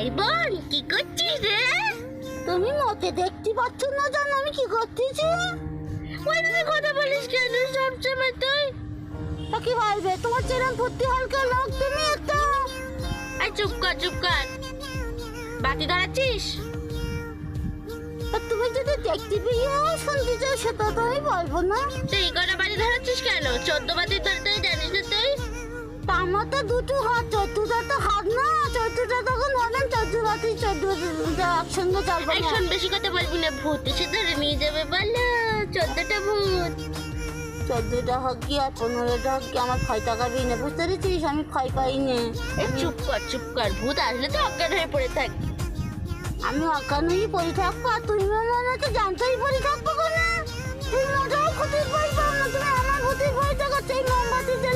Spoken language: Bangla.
ভাই বোন কি করছিস রে? তুমি মোকে দেখতে পাচ্ছ না জানো আমি কি করতেছি? ওই তুমি কথা বলিস কেন সবসময় তুই? তা কি বলবে তোমার চেরাম ফুর্তি হালকা লোক তুমি একটা। এই চুপ কর বাতি ধরাচ্ছিস? তা তুমি যদি দেখতে পেয়ে শুনতে চাও সেটা তো আমি বলবো না। তুই কটা বাতি ধরাচ্ছিস কেন? 14 বাতি ধরতে জানিস না তুই? তা আমার তো দুটো হাত, চতুর্থটা তো হাত না, চতুর্থটা তখন ধরেন চতুর্থী চতুর্থ একসঙ্গে চলবে না। এখন বেশি কথা বলবি না, ভূত এসে ধরে নিয়ে যাবে বলো। 14টা ভূত। 14টা হোক কি আর 15টা হোক কি আমার ভয় টাকাবেই না, বুঝতে পেরেছিস? আমি ভয় পাই না। এই চুপ কর, ভূত আসলে তো অজ্ঞান হয়ে পড়ে থাক। আমি অজ্ঞানই পড়ে থাকবো আর তুমি আমাকে জানতেই পড়ে থাকবো না। তুমি মোটেও ক্ষতির ভয় পাও না, তুমি আমার ক্ষতির ভয় দেখাচ্ছ। এই মোমবাতি যে